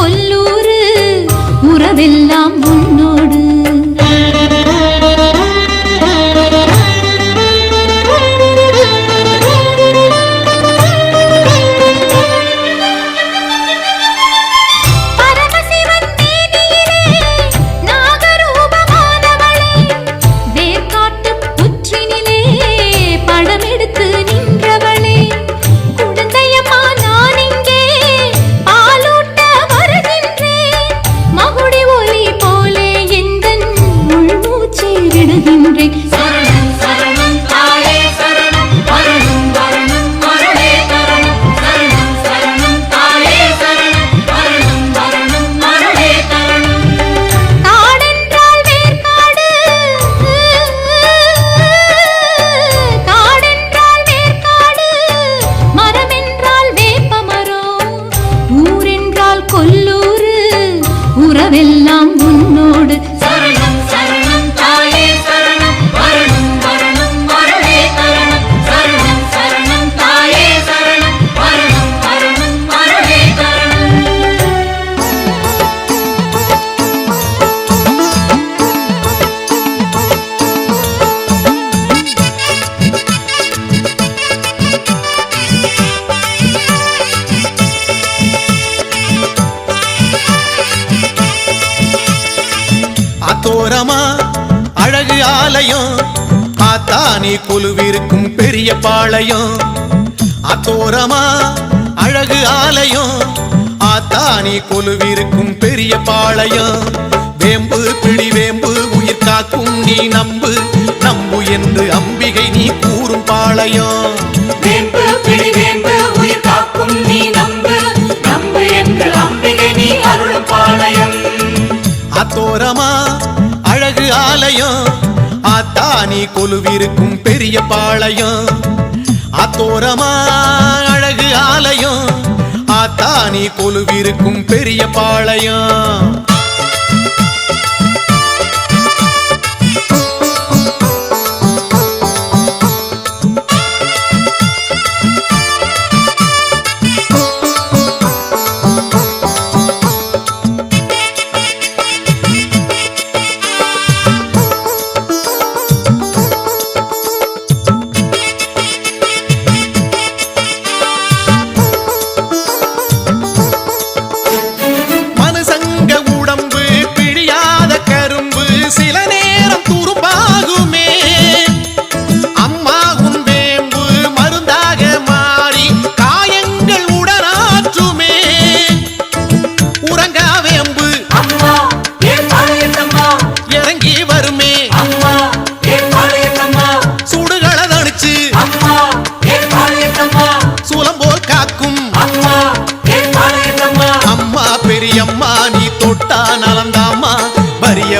கொல்லூரு உறவெல்லாம் உன்னோடு. கொல்லூரு உறவெல்லாம் உன்னோடு. சரணம் சரணம் தாயே சரணம் வரணும் வரணும் மருளே தரணம். சரணம் சரணம் தாயே சரணம் வரணும் வரணும் மருளே தரணம். அத்தோரமா அழகு ஆலயம் ஆத்தானி கொலுவிருக்கும் பெரிய பாளையம். அத்தோரமா அழகு ஆலயம் ஆத்தானி கொலுவிருக்கும் பெரிய பாளையம். வேம்பு பிடி வேம்பு உயிர் காக்கும் நீ நம்பு நம்பு என்று அம்பிகை நீ கூறும் பாளையம். வேம்பு பிடி வேம்பு உயிர் காக்கும் நீ நம்பு நம்பு என்று அம்பிகை நீ அருளும் பாளையம். அத்தோரமா அழகு ஆலயம் ஆத்தானி கொலுவிருக்கும் பெரிய பாளையம். அத்தோரமா அழகு ஆலயம் ஆத்தானி கொலுவிருக்கும் பெரிய பாளையம்.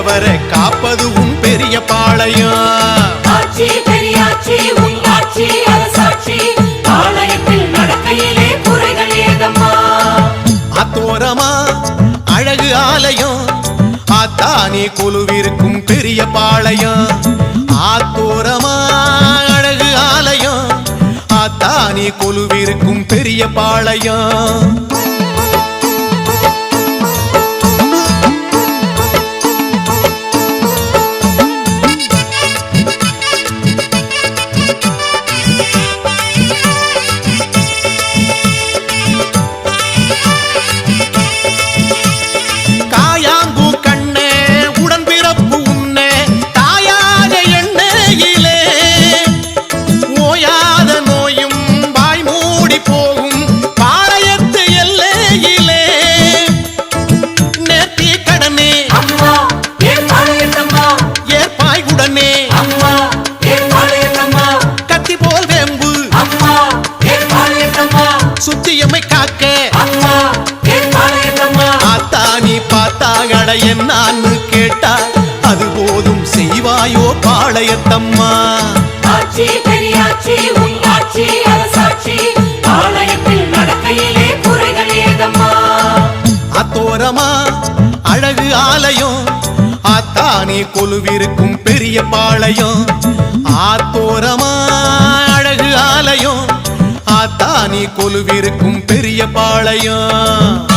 வர காப்பது உன் பெரிய பாளையம். ஆச்சி பெரியாச்சி உன் ஆச்சி அரசாட்சி பாளையத்தில் நடக்கையிலே குறைகள் ஏதம்மா. அத்தோரமா அழகு ஆலயம் ஆத்தானி கொலுவிருக்கும் பெரிய பாளையம். ஆத்தோரமா அழகு ஆலயம் ஆத்தானி கொலுவிருக்கும் பெரிய பாளையம். சுத்தியமை காக்க ஆத்தானி பார்த்தாகட என்னான்னு கேட்டா அது போதும் செய்வாயோ பாளையத்தம்மா. ஆச்சி பெரியாச்சி உன் ஆச்சி அரசாட்சி பாளையத்தில் நடக்கையிலே குறைகள் ஏதம்மா. அத்தோரமா அழகு ஆலயம் ஆத்தானி கொலுவிருக்கும் பெரிய பாளையம். ஆத்தோரமா அழகு ஆலயம் ஆத்தானி கொலுவிருக்கும் பெரிய பாளையம்.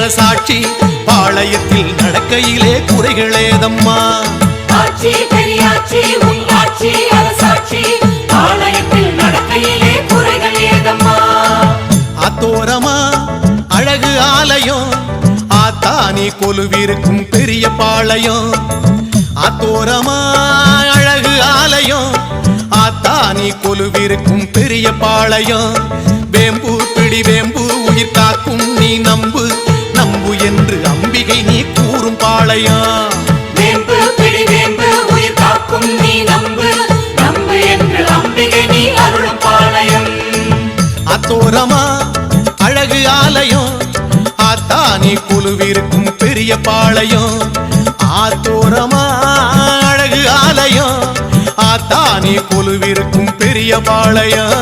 அரசாட்சி பாளையத்தில் நடக்கையிலே குறைகளேதம்மா ஆட்சி பெரியாட்சி உன் ஆட்சி அரசாட்சி பாளையத்தில் நடக்கையிலே குறைகள் ஏதம்மா ஆத்தோரமா அழகு ஆலயம் ஆத்தானி கொலுவிருக்கும் பெரிய பாளையம் ஆத்தோரமா அழகு ஆலயம் ஆத்தானி கொலுவிருக்கும் பெரிய பாளையம் வேம்பு பிடி வேம்பு உயிர் காக்கும் நீ நம்பு நம்பு என்று அம்பிகை நீ கூறும் பாளையம் வேம்பு பிடி வேம்பு உயிர் காக்கும் நீ நம்பு நம்பு என்று அம்பிகை நீ அருளும் பாளையம் ஆத்தோரமா அழகு ஆலயம் ஆத்தானி கொலுவிருக்கும் பெரிய பாளையம் ஆத்தோரமா அழகு ஆலயம் ஆத்தானி கொலுவிருக்கும் பெரிய பாளையம்